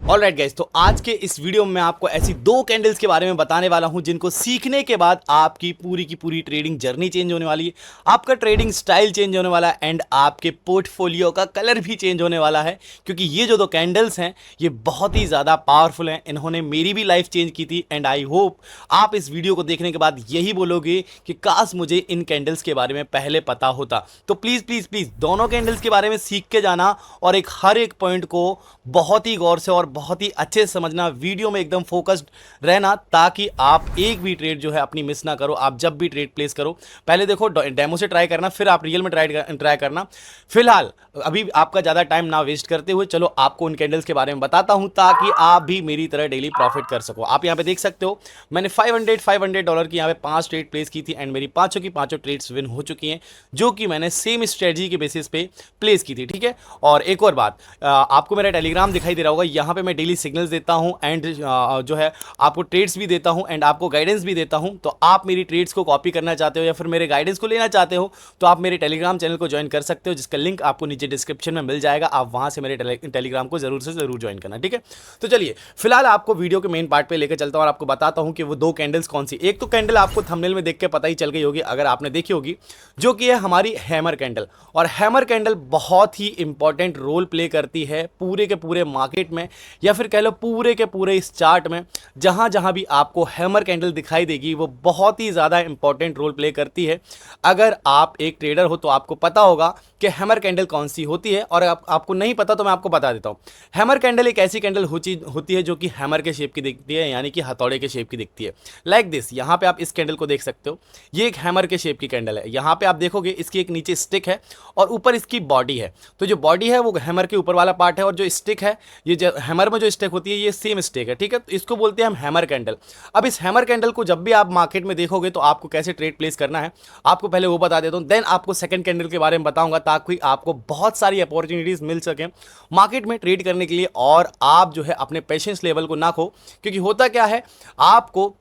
Alright guys, तो आज के इस वीडियो में मैं आपको ऐसी दो कैंडल्स के बारे में बताने वाला हूं जिनको सीखने के बाद आपकी पूरी की पूरी ट्रेडिंग जर्नी चेंज होने वाली है, आपका ट्रेडिंग स्टाइल चेंज होने वाला है एंड आपके पोर्टफोलियो का कलर भी चेंज होने वाला है। क्योंकि ये जो दो कैंडल्स हैं ये बहुत ही ज़्यादा पावरफुल हैं, इन्होंने मेरी भी लाइफ चेंज की थी एंड आई होप आप इस वीडियो को देखने के बाद यही बोलोगे कि काश मुझे इन कैंडल्स के बारे में पहले पता होता। तो प्लीज़ प्लीज़ प्लीज़ दोनों कैंडल्स के बारे में सीख के जाना और हर एक पॉइंट को बहुत ही गौर से और बहुत ही अच्छे से समझना, वीडियो में एकदम फोकस्ड रहना ताकि आप एक भी ट्रेड जो है अपनी मिस ना करो। आप जब भी ट्रेड प्लेस करो पहले देखो डेमो से ट्राई करना, फिर आप रियल में ट्राई करना। फिलहाल अभी आपका ज़्यादा टाइम ना वेस्ट करते हुए चलो आपको उन कैंडल्स के बारे में बताता हूं ताकि आप भी मेरी तरह डेली प्रॉफिट कर सको। आप यहाँ पे देख सकते हो मैंने $500 की यहाँ पे 5 ट्रेड प्लेस की थी एंड मेरी पांचों की पांचों ट्रेड्स विन हो चुकी हैं, जो कि मैंने सेम स्ट्रेटजी के बेसिस पे प्लेस की थी। ठीक है, और एक और बात, आपको मेरा टेलीग्राम दिखाई दे रहा होगा, यहाँ पे मैं डेली सिग्नल्स देता हूँ एंड जो है आपको ट्रेड्स भी देता हूँ एंड आपको गाइडेंस भी देता हूँ। तो आप मेरी ट्रेड्स को कॉपी करना चाहते हो या फिर मेरे गाइडेंस को लेना चाहते हो तो आप मेरे टेलीग्राम चैनल को ज्वाइन कर सकते हो, जिसका लिंक आपको नीचे डिस्क्रिप्शन में मिल जाएगा। आप वहाँ से मेरे टेलीग्राम को जरूर से जरूर ज्वाइन करना। ठीक है, तो चलिए फिलहाल आपको वीडियो के मेन पार्ट पे लेकर चलता हूँ और आपको बताता हूँ कि वो दो कैंडल्स कौन सी। एक तो कैंडल आपको थंबनेल में देख के पता ही चल गई होगी अगर आपने देखी होगी, जो कि है हमारी हैमर कैंडल। और हैमर कैंडल बहुत ही इंपॉर्टेंट रोल प्ले करती है पूरे के पूरे मार्केट में या फिर कह लो पूरे के पूरे इस चार्ट में। जहां जहां भी आपको हैमर कैंडल दिखाई देगी वो बहुत ही ज़्यादा इंपॉर्टेंट रोल प्ले करती है। अगर आप एक ट्रेडर हो तो आपको पता होगा कि हैमर कैंडल कौन सी होती है, और आपको नहीं पता तो मैं आपको बता देता हूं। हैमर कैंडल एक ऐसी कैंडल होती है जो कि हैमर के शेप की दिखती है, यानी कि हथौड़े के शेप की दिखती है, लाइक दिस। यहां पे आप इस कैंडल को देख सकते हो, ये एक हैमर के शेप की कैंडल है। यहां पे आप देखोगे इसकी एक नीचे स्टिक है और ऊपर इसकी बॉडी है। तो जो बॉडी है वो हैमर के ऊपर वाला पार्ट है और जो स्टिक है, ये जो हैमर में जो स्टिक होती है ये सेम स्टिक है। ठीक है, तो इसको बोलते हैं हम हैमर कैंडल। अब इस हैमर कैंडल को जब भी आप मार्केट में देखोगे तो आपको कैसे ट्रेड प्लेस करना है आपको पहले वो बता देता हूं, देन आपको सेकंड कैंडल के बारे में बताऊंगा ताकि आपको बहुत सारी अपॉर्चुनिटीज मिल सके मार्केट में ट्रेड करने के लिए और आप जो है अपने पेशेंस लेवल को ना खो। क्योंकि होता क्या है, आपको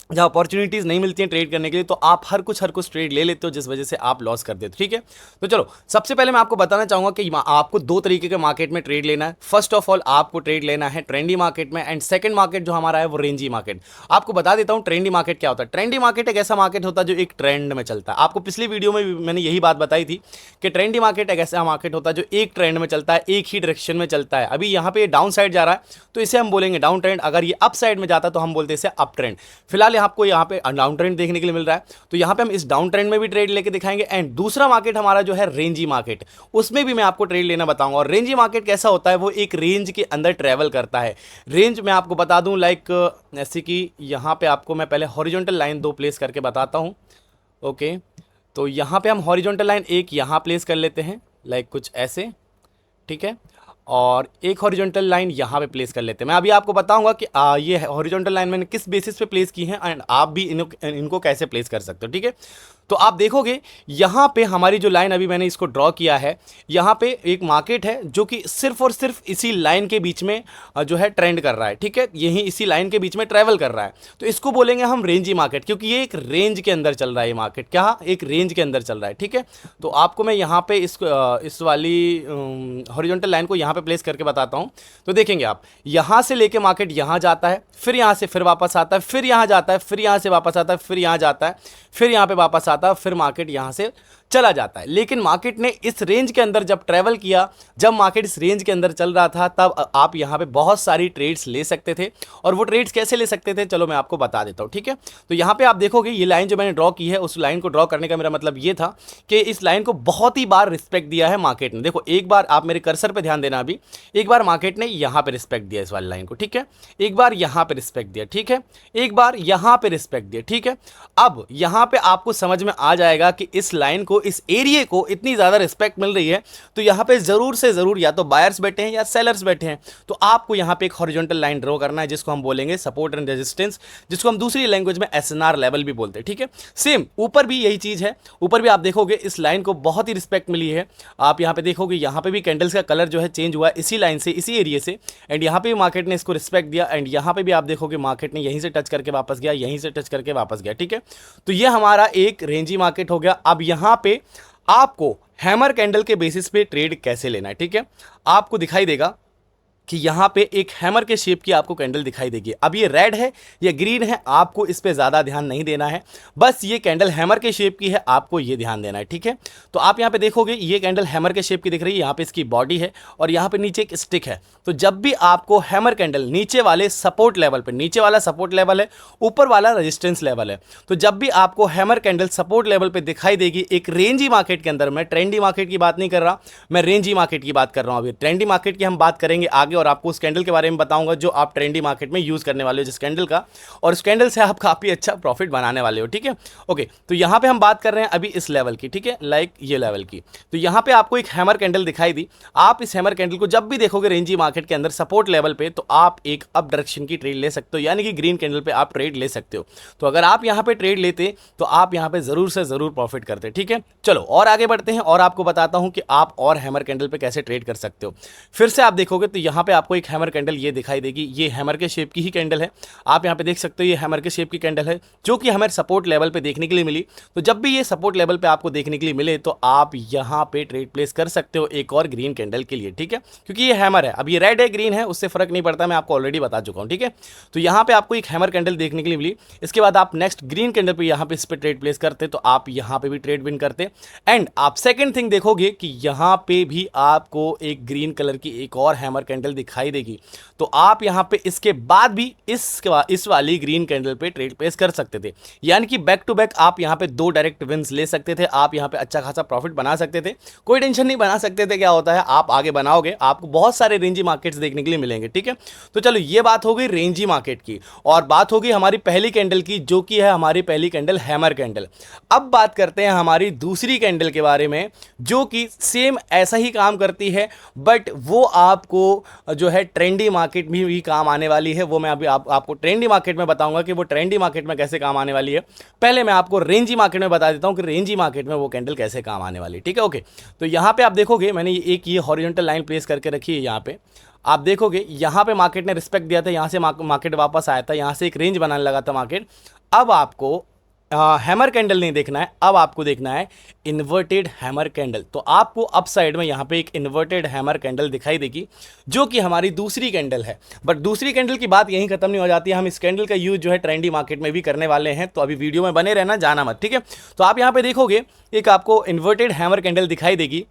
जहाँ अपॉर्चुनिटीज़ नहीं मिलती हैं ट्रेड करने के लिए तो आप हर कुछ ट्रेड ले लेते हो, जिस वजह से आप लॉस कर देते हो। ठीक है, तो चलो सबसे पहले मैं आपको बताना चाहूँगा कि आपको दो तरीके के मार्केट में ट्रेड लेना है। फर्स्ट ऑफ ऑल आपको ट्रेड लेना है ट्रेंडी मार्केट में एंड सेकंड मार्केट जो हमारा है वो रेंजी मार्केट। आपको बता देता हूँ ट्रेंडी मार्केट क्या होता है। ट्रेंडी मार्केट एक ऐसा मार्केट होता है जो एक ट्रेंड में चलता है। आपको पिछली वीडियो में मैंने यही बात बताई थी कि ट्रेंडी मार्केट एक ऐसा मार्केट होता है जो एक ट्रेंड में चलता है, एक ही डायरेक्शन में चलता है। अभी यहाँ पे डाउन साइड जा रहा है तो इसे हम बोलेंगे डाउन ट्रेंड, अगर ये अप साइड में जाता है तो हम बोलते हैं इसे अप ट्रेंड। फिलहाल आपको यहाँ पे डाउन ट्रेंड देखने के लिए मिल रहा है तो यहां पे हम इस डाउन ट्रेंड में भी ट्रेड लेके दिखाएंगे। एंड दूसरा मार्केट हमारा जो है रेंजी मार्केट, उसमें भी मैं आपको ट्रेड लेना बताऊंगा। और रेंजी मार्केट कैसा होता है, वो एक रेंज के अंदर ट्रेवल करता है। रेंज में आपको बता दूं लाइक जैसे कि यहां पे आपको मैं पहले हॉरिजॉन्टल लाइन दो प्लेस करके बताता हूं। ओके, तो यहां पे हम हॉरिजॉन्टल लाइन एक यहां प्लेस कर लेते हैं लाइक कुछ ऐसे। ठीक है, और एक हॉरिजॉन्टल लाइन यहाँ पे प्लेस कर लेते हैं। मैं अभी आपको बताऊंगा कि ये हॉरिजॉन्टल लाइन मैंने किस बेसिस पे प्लेस की है एंड आप भी इनको कैसे प्लेस कर सकते हो। ठीक है, तो आप देखोगे यहाँ पे हमारी जो लाइन अभी मैंने इसको ड्रॉ किया है, यहाँ पे एक मार्केट है जो कि सिर्फ और सिर्फ इसी लाइन के बीच में जो है ट्रेंड कर रहा है। ठीक है, यही इसी लाइन के बीच में ट्रेवल कर रहा है, तो इसको बोलेंगे हम रेंजी मार्केट, क्योंकि ये एक रेंज के अंदर चल रहा है। ये मार्केट क्या एक रेंज के अंदर चल रहा है। ठीक है, तो आपको मैं यहाँ पे इस वाली हॉरिजॉन्टल लाइन को यहाँ पे प्लेस करके बताता हूँ। तो देखेंगे आप, यहाँ से लेके मार्केट यहाँ जाता है, फिर यहाँ से फिर वापस आता है, फिर यहाँ जाता है, फिर यहाँ से वापस आता है, फिर यहाँ जाता है, फिर यहाँ पे वापस आता है, फिर मार्केट यहाँ से चला जाता है। लेकिन मार्केट ने इस रेंज के अंदर जब ट्रैवल किया, जब मार्केट इस रेंज के अंदर चल रहा था, तब आप यहाँ पे बहुत सारी ट्रेड्स ले सकते थे। और वो ट्रेड्स कैसे ले सकते थे चलो मैं आपको बता देता हूँ। ठीक है, तो यहाँ पे आप देखोगे ये लाइन जो मैंने ड्रॉ की है, उस लाइन को ड्रॉ करने का मेरा मतलब ये था कि इस लाइन को बहुत ही बार रिस्पेक्ट दिया है मार्केट ने। देखो एक बार आप मेरे कर्सर पर ध्यान देना, अभी एक बार मार्केट ने यहाँ पे रिस्पेक्ट दिया इस वाली लाइन को। ठीक है, एक बार यहाँ पे रिस्पेक्ट दिया। ठीक है, एक बार यहाँ पे रिस्पेक्ट दिया। ठीक है, अब यहाँ पे आपको समझ में आ जाएगा कि इस लाइन को, इस एरिया को इतनी ज्यादा रिस्पेक्ट मिल रही है तो यहाँ पे जरूर से जरूर या तो बायर्स बैठे हैं या सेलर्स बैठे हैं। तो आपको यहाँ पे एक हॉरिजॉन्टल लाइन ड्रॉ करना है जिसको हम बोलेंगे सपोर्ट एंड रेजिस्टेंस, जिसको हम दूसरी लैंग्वेज में एसएनआर लेवल भी बोलते हैं। ठीक है, सेम ऊपर भी यही चीज है। ऊपर भी आप देखोगे इस लाइन को बहुत ही रिस्पेक्ट मिली है। आप यहाँ पे देखोगे यहाँ पे भी कैंडल्स का कलर जो है चेंज हुआ है इसी लाइन से, इसी एरिया से। एंड यहाँ पे भी मार्केट ने इसको रिस्पेक्ट दिया एंड यहाँ पे भी आप देखोगे मार्केट ने यहीं से टच करके वापस गया, यहीं से टच करके वापस गया। ठीक है, तो ये हमारा एक रेंजी मार्केट हो गया। अब यहाँ पे आपको हैमर कैंडल के बेसिस पे ट्रेड कैसे लेना है। ठीक है, आपको दिखाई देगा कि यहाँ पे एक हैमर के शेप की आपको कैंडल दिखाई देगी। अब ये रेड है या ग्रीन है, आपको इस पे ज़्यादा ध्यान नहीं देना है, बस ये कैंडल हैमर के शेप की है, आपको ये ध्यान देना है, ठीक है। तो आप यहाँ पे देखोगे ये कैंडल हैमर के शेप की दिख रही है, यहाँ पे इसकी बॉडी है और यहाँ पे नीचे एक स्टिक है। तो जब भी आपको हैमर कैंडल नीचे वाले सपोर्ट लेवल पे, नीचे वाला सपोर्ट लेवल है, ऊपर वाला रेजिस्टेंस लेवल है, तो जब भी आपको हैमर कैंडल सपोर्ट लेवल पे दिखाई देगी एक रेंजी मार्केट के अंदर, मैं ट्रेंडी मार्केट की बात नहीं कर रहा, मैं रेंजी मार्केट की बात कर रहा हूँ। अभी ट्रेंडी मार्केट की हम बात करेंगे आगे और आपको उस कैंडल के बारे में बताऊंगा जो आप ट्रेंडी मार्केट में यूज करने वाले हो जिस कैंडल का, और उस कैंडल से आप काफी अच्छा प्रॉफिट बनाने वाले हो, ठीक है। ओके, तो यहां पे हम बात कर रहे हैं अभी इस लेवल की, ठीक है, लाइक ये लेवल की। तो यहां पे आपको एक हैमर कैंडल दिखाई दी। आप इस हैमर कैंडल को जब भी देखोगे रेंजी मार्केट के अंदर सपोर्ट लेवल पे, तो आप एक अप डायरेक्शन की ट्रेड ले सकते हो, यानी कि ग्रीन कैंडल पे आप ट्रेड ले सकते हो। तो अगर आप यहां पे ट्रेड लेते तो आप यहां पे जरूर से जरूर प्रॉफिट करते, ठीक है। चलो और आगे बढ़ते हैं और आपको बताता हूं कि आप और हैमर कैंडल पे कैसे ट्रेड कर सकते हो। फिर से आप देखोगे तो यहां पे आपको एक हैमर कैंडल ये दिखाई देगी, ये हैमर के शेप की ही कैंडल है। आप यहां पे देख सकते हो ये हैमर के शेप की कैंडल है जो कि हमें सपोर्ट लेवल पे देखने के लिए मिली। तो जब भी ये सपोर्ट लेवल पे आपको देखने के लिए मिले तो आप यहां पे ट्रेड प्लेस कर सकते हो एक और ग्रीन कैंडल के लिए, ठीक है, क्योंकि ये हैमर है। अब ये रेड है ग्रीन है उससे फर्क नहीं पड़ता, मैं आपको ऑलरेडी बता चुका हूं, ठीक है। तो यहां पे आपको एक हैमर कैंडल देखने के लिए मिली। इसके बाद आप नेक्स्ट ग्रीन कैंडल पे यहां पे इस पे ट्रेड प्लेस करते तो आप यहां पे भी ट्रेड विन करते। एंड आप सेकंड थिंग देखोगे कि यहां पे भी आपको एक ग्रीन कलर की एक और हैमर कैंडल दिखाई देगी। तो आप यहां पे इसके बाद भी इस वाली ग्रीन कैंडल पे ट्रेड प्लेस कर सकते थे, यानी कि बैक टू बैक आप यहां पे 2 डायरेक्ट विंस ले सकते थे। आप यहां पे अच्छा खासा प्रॉफिट बना सकते थे, कोई टेंशन नहीं, बना सकते थे। क्या होता है आप आगे बनाओगे, आपको बहुत सारे रेंजी मार्केट्स देखने के लिए मिलेंगे, ठीक है। तो चलो ये बात हो गई रेंजी मार्केट की, और बात होगी हमारी पहली कैंडल की जो कि है हमारी पहली कैंडल हैमर कैंडल। अब बात करते हैं हमारी दूसरी कैंडल के बारे में जो कि सेम ऐसा ही काम करती है, बट वो आपको जो है ट्रेंडी मार्केट में भी काम आने वाली है। वो मैं अभी आपको ट्रेंडी मार्केट में बताऊंगा कि वो ट्रेंडी मार्केट में कैसे काम आने वाली है। पहले मैं आपको रेंजी मार्केट में बता देता हूं कि रेंजी मार्केट में वो कैंडल कैसे काम आने वाली है, ठीक है। ओके, तो यहां पे आप देखोगे मैंने एक ये हॉरिजॉन्टल लाइन प्लेस करके रखी है। यहां पे आप देखोगे यहां पे मार्केट ने रिस्पेक्ट दिया था, यहां से मार्केट वापस आया था, यहां से एक रेंज बनाने लगा था मार्केट। अब आपको हैमर कैंडल नहीं देखना है, अब आपको देखना है इन्वर्टेड हैमर कैंडल। तो आपको अप साइड में यहाँ पे एक इन्वर्टेड हैमर कैंडल दिखाई देगी जो कि हमारी दूसरी कैंडल है। बट दूसरी कैंडल की बात यहीं खत्म नहीं हो जाती है, हम इस कैंडल का यूज जो है ट्रेंडी मार्केट में भी करने वाले हैं। तो अभी वीडियो में बने रहना, जाना मत, ठीक है। तो आप यहाँ पे देखोगे एक आपको इन्वर्टेड हैमर कैंडल दिखाई देगी।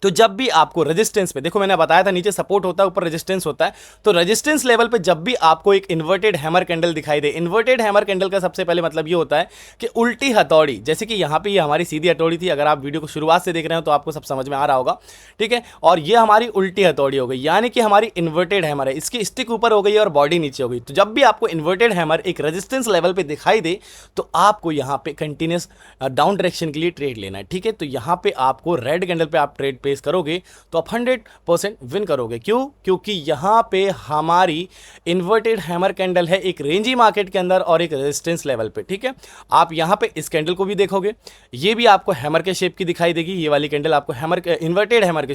तो जब भी आपको रेजिस्टेंस पे, देखो मैंने बताया था नीचे सपोर्ट होता है ऊपर रेजिस्टेंस होता है, तो रेजिस्टेंस लेवल पे जब भी आपको एक इन्वर्टेड हैमर कैंडल दिखाई दे, इन्वर्टेड हैमर कैंडल का सबसे पहले मतलब ये होता है कि उल्टी हथौड़ी, जैसे कि यहाँ पे ये हमारी सीधी हथौड़ी थी, अगर आप वीडियो को शुरुआत से देख रहे हो तो आपको सब समझ में आ रहा होगा, ठीक है। और ये हमारी उल्टी हथौड़ी हो गई, यानी कि हमारी इन्वर्टेड हैमर है, इसकी स्टिक ऊपर हो गई और बॉडी नीचे हो गई। तो जब भी आपको इन्वर्टेड हैमर एक रेजिस्टेंस लेवल पे दिखाई दे तो आपको यहाँ पे कंटिन्यूस डाउन डायरेक्शन के लिए ट्रेड लेना है, ठीक है। तो यहाँ पे आपको रेड कैंडल पे आप ट्रेड प्लेस करोगे तो आप 100% विन करोगे। क्यों? क्योंकि यहां पे हमारी इन्वर्टेड हैमर कैंडल है एक रेंजी मार्केट के अंदर और एक रेजिस्टेंस लेवल पे, ठीक है। आप यहां पे इस कैंडल को भी देखोगे, ये भी आपको हैमर के शेप की दिखाई देगी। ये वाली कैंडल आपको इन्वर्टेड हैमर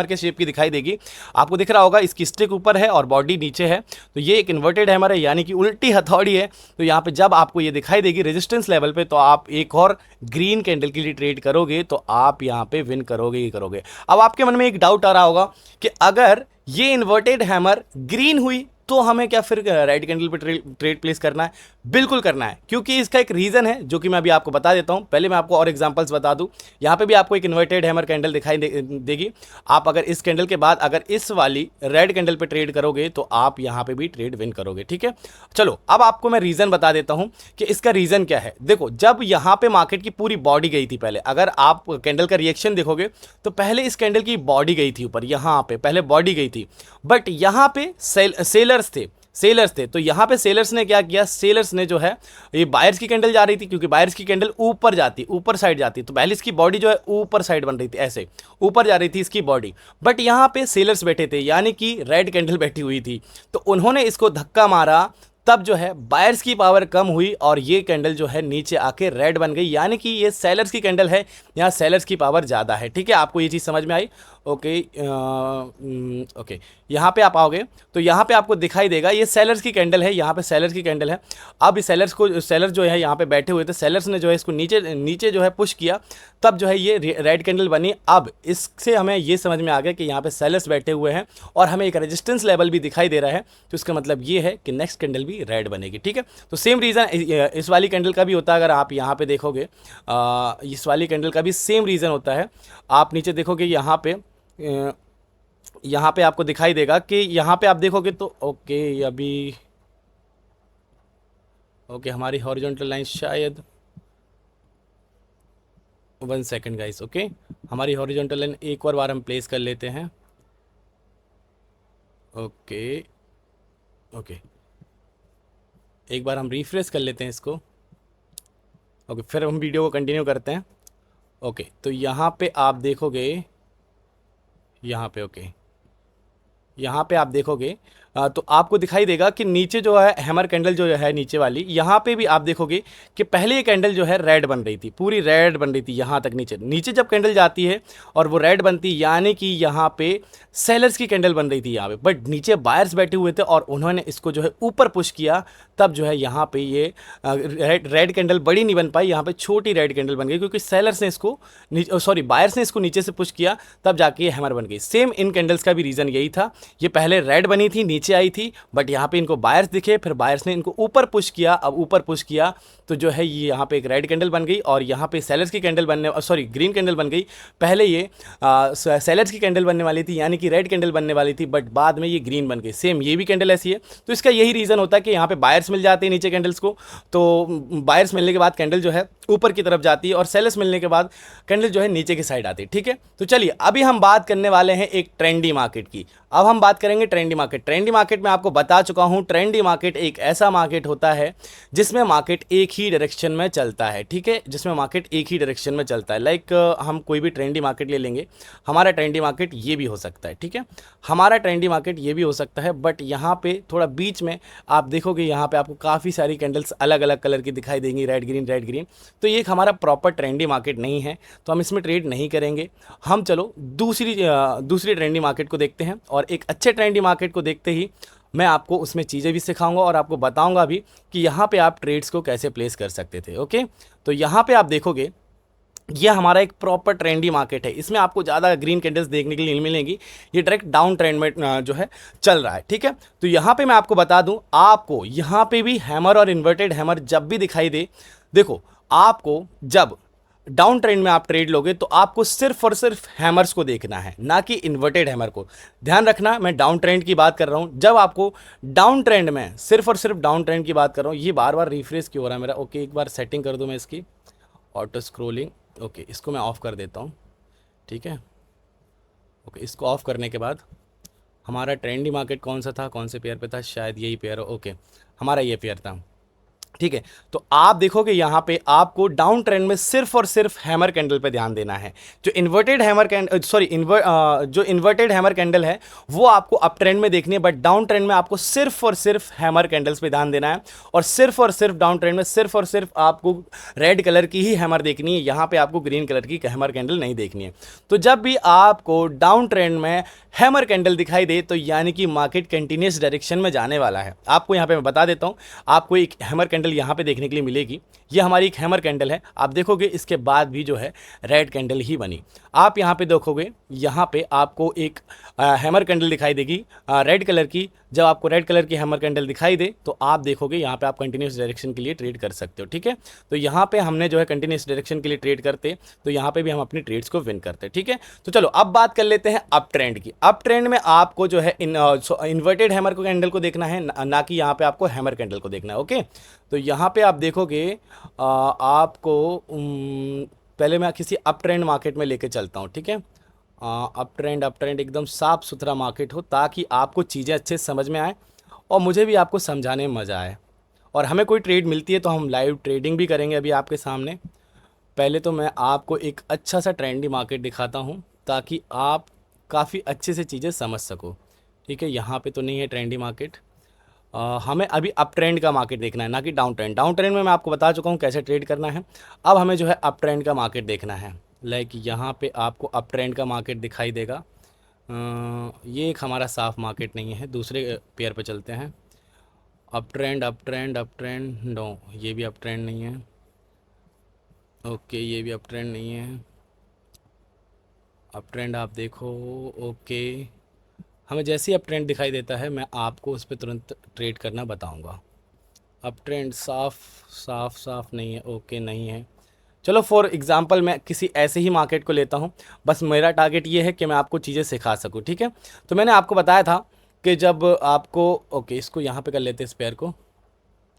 के शेप की दिखाई देगी। आपको दिख रहा होगा इसकी स्टिक ऊपर है और बॉडी नीचे है, तो ये एक इन्वर्टेड हैमर है, यानी कि उल्टी हथौड़ी है। तो यहाँ पे जब आपको ये दिखाई देगी रेजिस्टेंस लेवल पे, तो आप एक और ग्रीन कैंडल के लिए ट्रेड करोगे तो आप यहाँ पे विन करोगे ही करोगे। अब आपके मन में एक डाउट आ रहा होगा कि अगर ये इन्वर्टेड हैमर ग्रीन हुई तो हमें क्या फिर रेड कैंडल पे ट्रेड प्लेस करना है? बिल्कुल करना है, क्योंकि इसका एक रीज़न है जो कि मैं अभी आपको बता देता हूं। पहले मैं आपको और एग्जांपल्स बता दूं। यहां पे भी आपको एक इन्वर्टेड हैमर कैंडल दिखाई देगी। आप अगर इस कैंडल के बाद अगर इस वाली रेड कैंडल पे ट्रेड करोगे तो आप यहां पे भी ट्रेड विन करोगे, ठीक है। चलो अब आपको मैं रीज़न बता देता हूं कि इसका रीज़न क्या है। देखो, जब यहां पर मार्केट की पूरी बॉडी गई थी, पहले अगर आप कैंडल का रिएक्शन देखोगे तो पहले इस कैंडल की बॉडी गई थी ऊपर, यहां पे पहले बॉडी गई थी, बट यहां पे सेलर्स थे। तो यहां पे सेलर्स ने क्या किया, सेलर्स ने जो है ये बायर्स की कैंडल जा रही थी, क्योंकि बायर्स की कैंडल ऊपर साइड जाती, तो पहले इसकी बॉडी जो है ऊपर साइड बन रही थी, ऐसे ऊपर जा रही थी इसकी बॉडी। बट यहां पे सेलर्स बैठे थे, यानी कि रेड कैंडल बैठी हुई थी, तो उन्होंने इसको धक्का मारा, तब जो है बायर्स की पावर कम हुई और ये कैंडल जो है नीचे आके रेड बन गई, यानी कि ये सेलर्स की कैंडल है, यहाँ सेलर्स की पावर ज़्यादा है, ठीक है। आपको ये चीज़ समझ में आई? ओके ओके, यहाँ पे आप आओगे तो यहाँ पे आपको दिखाई देगा ये सेलर्स की कैंडल है, यहाँ पे सेलर्स की कैंडल है। अब इस सेलर जो है यहाँ पे बैठे हुए थे, सेलर्स ने जो है इसको नीचे नीचे जो है पुश किया, तब जो है ये रेड कैंडल बनी। अब इससे हमें ये समझ में आ गया कि यहाँ पे सेलर्स बैठे हुए हैं और हमें एक रेजिस्टेंस लेवल भी दिखाई दे रहा है, तो इसका मतलब ये है कि नेक्स्ट कैंडल भी रेड बनेगी। ठीक है, तो सेम रीज़न इस वाली कैंडल का भी होता है। अगर आप यहाँ पे देखोगे इस वाली कैंडल का भी सेम रीज़न होता है। आप नीचे देखोगे यहाँ पे आपको दिखाई देगा कि यहाँ पे आप देखोगे तो ओके, अभी ओके हमारी हॉरिजॉन्टल लाइन शायद 1 सेकंड गाइस। ओके, हमारी हॉरिजॉन्टल लाइन एक और बार हम प्लेस कर लेते हैं। ओके ओके, एक बार हम रिफ्रेश कर लेते हैं इसको। ओके, फिर हम वीडियो को कंटिन्यू करते हैं। ओके, तो यहाँ पे आप देखोगे, यहाँ पे ओके, यहाँ पे आप देखोगे तो आपको दिखाई देगा कि नीचे जो है हैमर कैंडल जो है नीचे वाली, यहाँ पे भी आप देखोगे कि पहले ये कैंडल जो है रेड बन रही थी, पूरी रेड बन रही थी यहाँ तक नीचे। नीचे जब कैंडल जाती है और वो रेड बनती, यानी कि यहाँ पे सेलर्स की कैंडल बन रही थी यहाँ पे, बट नीचे बायर्स बैठे हुए थे और उन्होंने इसको जो है ऊपर पुश किया, तब जो है यहाँ पे ये रेड कैंडल बड़ी नहीं बन पाई, यहाँ पे छोटी रेड कैंडल बन गई, क्योंकि सेलर्स ने इसको बायर्स ने इसको नीचे से पुश किया, तब जाके ये हैमर बन गई। सेम इन कैंडल्स का भी रीज़न यही था, ये पहले रेड बनी थी, नीचे आई थी, बट यहाँ पे इनको बायर्स दिखे, फिर बायर्स ने इनको ऊपर पुश किया। अब ऊपर पुश किया तो जो है ये यहाँ पे एक रेड कैंडल बन गई और यहाँ पे सेलर्स की कैंडल ग्रीन कैंडल बन गई। पहले ये सेलर्स की कैंडल बनने वाली थी, यानी कि रेड कैंडल बनने वाली थी, बट बाद में ये ग्रीन बन गई। सेम ये भी कैंडल ऐसी है। तो इसका यही रीज़न होता है कि यहाँ पे बायर्स मिल जाते हैं नीचे कैंडल्स को, तो बायर्स मिलने के बाद कैंडल जो है ऊपर की तरफ जाती है और सेलर्स मिलने के बाद कैंडल जो है नीचे की साइड आती है। ठीक है, तो चलिए अभी हम बात करने वाले हैं एक ट्रेंडी मार्केट की। अब हम बात करेंगे ट्रेंडी मार्केट। ट्रेंडी मार्केट में आपको बता चुका हूं, ट्रेंडी मार्केट एक ऐसा मार्केट होता है जिसमें मार्केट एक ही डायरेक्शन में चलता है। ठीक है, जिसमें मार्केट एक ही डायरेक्शन में चलता है। लाइक हम कोई भी ट्रेंडी मार्केट ले लेंगे, हमारा ट्रेंडी मार्केट ये भी हो सकता है। ठीक है, हमारा ट्रेंडी मार्केट ये भी हो सकता है, बट यहाँ पे थोड़ा बीच में आप देखोगे, यहाँ पे आपको काफ़ी सारी कैंडल्स अलग अलग कलर की दिखाई देंगी, रेड ग्रीन। तो ये एक हमारा प्रॉपर ट्रेंडी मार्केट नहीं है, तो हम इसमें ट्रेड नहीं करेंगे। हम चलो दूसरी ट्रेंडी मार्केट को देखते हैं, और एक अच्छे ट्रेंडी मार्केट को देखते ही मैं आपको उसमें चीज़ें भी सिखाऊंगा और आपको बताऊंगा भी कि यहाँ पे आप ट्रेड्स को कैसे प्लेस कर सकते थे। ओके, तो यहाँ पे आप देखोगे ये हमारा एक प्रॉपर ट्रेंडी मार्केट है। इसमें आपको ज़्यादा ग्रीन कैंडल्स देखने के लिए नहीं मिलेंगी, ये डायरेक्ट डाउन ट्रेंड में जो है चल रहा है। ठीक है, तो यहाँ पे मैं आपको बता दूं, आपको यहाँ पे भी हैमर और इन्वर्टेड हैमर जब भी दिखाई दे, देखो आपको जब डाउन ट्रेंड में आप ट्रेड लोगे तो आपको सिर्फ और सिर्फ हैमर्स को देखना है, ना कि इन्वर्टेड हैमर को। ध्यान रखना, मैं डाउन ट्रेंड की बात कर रहा हूं। जब आपको डाउन ट्रेंड में सिर्फ और सिर्फ डाउन ट्रेंड की बात कर रहा हूं, ये बार बार रिफ्रेश क्यों हो रहा है मेरा? ओके, एक बार सेटिंग कर दूं मैं इसकी, ऑटो स्क्रोलिंग। ओके, इसको मैं ऑफ़ कर देता हूं। ठीक है, ओके, इसको ऑफ़ करने के बाद हमारा ट्रेंडी मार्केट कौन सा था, कौन से पेयर पे था? शायद यही पेयर हो। ओके, हमारा ये पेयर था। ठीक है, तो आप देखोगे यहाँ पे आपको डाउन ट्रेंड में सिर्फ और सिर्फ हैमर कैंडल पे ध्यान देना है। जो इन्वर्टेड हैमर कैंडल है वो आपको अप ट्रेंड में देखनी है, बट डाउन ट्रेंड में आपको सिर्फ और सिर्फ हैमर कैंडल्स पे ध्यान देना है, और सिर्फ डाउन ट्रेंड में सिर्फ और सिर्फ आपको रेड कलर की ही हैमर देखनी है। यहाँ पे आपको ग्रीन कलर की हैमर कैंडल नहीं देखनी है। तो जब भी आपको डाउन ट्रेंड में हैमर कैंडल दिखाई दे, तो यानी कि मार्केट कंटिन्यूस डायरेक्शन में जाने वाला है। आपको यहाँ पे मैं बता देता हूँ, आपको एक हैमर कैंडल यहाँ पे देखने के लिए मिलेगी। ये हमारी एक हैमर कैंडल है, आप देखोगे इसके बाद भी जो है रेड कैंडल ही बनी। आप यहाँ पे देखोगे, यहाँ पे आपको एक हैमर कैंडल दिखाई देगी रेड कलर की। जब आपको रेड कलर की हैमर कैंडल दिखाई दे तो आप देखोगे यहाँ पे आप कंटिन्यूस डायरेक्शन के लिए ट्रेड कर सकते हो। ठीक है, तो यहाँ पे हमने जो है कंटिन्यूस डायरेक्शन के लिए ट्रेड करते, तो यहाँ पे भी हम अपनी ट्रेड्स को विन करते। ठीक है, तो चलो अब बात कर लेते हैं अप ट्रेंड की। अप ट्रेंड में आपको जो है इन्वर्टेड हैमर को कैंडल को देखना है, ना कि यहाँ पे आपको हैमर कैंडल को देखना है। ओके, तो यहाँ पे आप देखोगे आपको पहले मैं किसी अप ट्रेंड मार्केट में लेके चलता हूँ। ठीक है, अप ट्रेंड एकदम साफ़ सुथरा मार्केट हो, ताकि आपको चीज़ें अच्छे समझ में आए और मुझे भी आपको समझाने में मज़ा आए, और हमें कोई ट्रेड मिलती है तो हम लाइव ट्रेडिंग भी करेंगे अभी आपके सामने। पहले तो मैं आपको एक अच्छा सा ट्रेंडी मार्केट दिखाता हूँ, ताकि आप काफ़ी अच्छे से चीज़ें समझ सको। ठीक है, यहाँ पे तो नहीं है ट्रेंडी मार्केट, हमें अभी अप ट्रेंड का मार्केट देखना है, ना कि डाउन ट्रेंड। डाउन ट्रेंड में मैं आपको बता चुका हूँ कैसे ट्रेड करना है। अब हमें जो है अप ट्रेंड का मार्केट देखना है। लाइक यहाँ पे आपको अप ट्रेंड का मार्केट दिखाई देगा, ये एक हमारा साफ मार्केट नहीं है, दूसरे पेयर पे चलते हैं। Up trend up trend up trend, no ये भी अप ट्रेंड नहीं है। ओके ये भी अप ट्रेंड नहीं है। अप ट्रेंड आप देखो। ओके, हमें जैसे ही अप ट्रेंड दिखाई देता है मैं आपको उस पर तुरंत ट्रेड करना बताऊंगा। अप ट्रेंड साफ साफ साफ नहीं है। ओके नहीं है। चलो फॉर एग्जांपल मैं किसी ऐसे ही मार्केट को लेता हूँ। बस मेरा टारगेट ये है कि मैं आपको चीज़ें सिखा सकूँ, ठीक है। तो मैंने आपको बताया था कि जब आपको, ओके इसको यहाँ पे कर लेते हैं इस पेयर को।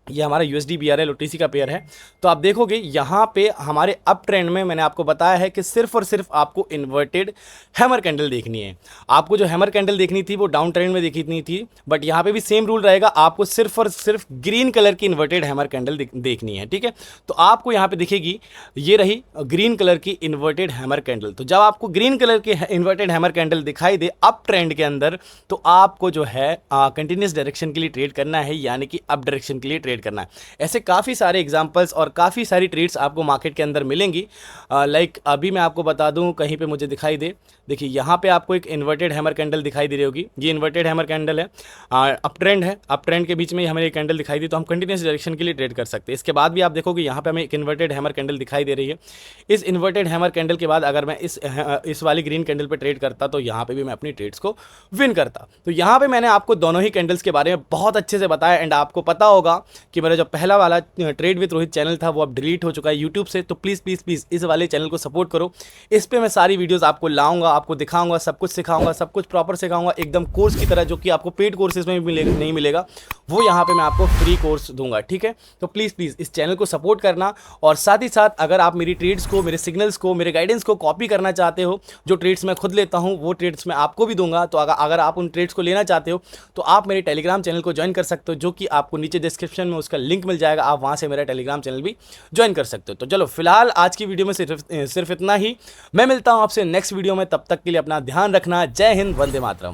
ये हमारा USD BRL OTC का पेयर है। तो आप देखोगे यहाँ पे हमारे अप ट्रेंड में मैंने आपको बताया है कि सिर्फ और सिर्फ आपको इन्वर्टेड हैमर कैंडल देखनी है। आपको जो हैमर कैंडल देखनी थी वो डाउन ट्रेंड में देखनी थी, बट यहाँ पे भी सेम रूल रहेगा, आपको सिर्फ और सिर्फ ग्रीन कलर की इन्वर्टेड हैमर कैंडल देखनी है, ठीक है। तो आपको यहाँ पे दिखेगी, ये रही ग्रीन कलर की इन्वर्टेड हैमर कैंडल। तो जब आपको ग्रीन कलर की इन्वर्टेड हैमर कैंडल दिखाई दे अप ट्रेंड के अंदर, तो आपको जो है कंटिन्यूस डायरेक्शन के लिए ट्रेड करना है, यानी कि अप डायरेक्शन के लिए ट्रेड करना है। ऐसे काफ़ी सारे एग्जांपल्स और काफ़ी सारी ट्रेड्स आपको मार्केट के अंदर मिलेंगी। लाइक अभी मैं आपको बता दूं, कहीं पे मुझे दिखाई दे, देखिए यहाँ पे आपको एक इन्वर्टेड हैमर कैंडल दिखाई दे रही होगी। ये इन्वर्टेड हैमर कैंडल है, अप ट्रेंड है, अप ट्रेंड के बीच में हमें एक कैंडल दिखाई दी, तो हम कंटिन्यूस डायरेक्शन के लिए ट्रेड कर सकते हैं। इसके बाद भी आप देखोगे यहाँ पे हमें एक इन्वर्टेड हैमर कैंडल दिखाई दे रही है। इस इन्वर्टेड हैमर कैंडल के बाद अगर मैं इस वाली ग्रीन कैंडल पर ट्रेड करता, तो यहाँ पे भी मैं अपनी ट्रेड्स को विन करता। तो यहाँ पे मैंने आपको दोनों ही कैंडल्स के बारे में बहुत अच्छे से बताया। एंड आपको पता होगा कि मेरा जो पहला वाला ट्रेड विद रोहित चैनल था वो अब डिलीट हो चुका है यूट्यूब से। तो प्लीज़ प्लीज़ प्लीज़ इस वाले चैनल को सपोर्ट करो। इस पे मैं सारी वीडियोस आपको लाऊंगा, आपको दिखाऊंगा, सब कुछ सिखाऊंगा, सब कुछ प्रॉपर सिखाऊंगा, एकदम कोर्स की तरह, जो कि आपको पेड कोर्सेज में भी नहीं मिलेगा, वो यहाँ पे मैं आपको फ्री कोर्स दूंगा, ठीक है। तो प्लीज़ प्लीज़ इस चैनल को सपोर्ट करना। और साथ ही साथ अगर आप मेरी ट्रेड्स को, मेरे सिग्नल्स को, मेरे गाइडेंस को कॉपी करना चाहते हो, जो ट्रेड्स मैं खुद लेता हूँ वो ट्रेड्स मैं आपको भी दूंगा। तो अगर आप उन ट्रेड्स को लेना चाहते हो तो आप मेरे टेलीग्राम चैनल को ज्वाइन कर सकते हो, जो कि आपको नीचे डिस्क्रिप्शन में उसका लिंक मिल जाएगा। आप वहाँ से मेरा टेलीग्राम चैनल भी ज्वाइन कर सकते हो। तो चलो फिलहाल आज की वीडियो में सिर्फ इतना ही। मैं मिलता हूँ आपसे नेक्स्ट वीडियो में, तब तक के लिए अपना ध्यान रखना। जय हिंद, वंदे मातरम।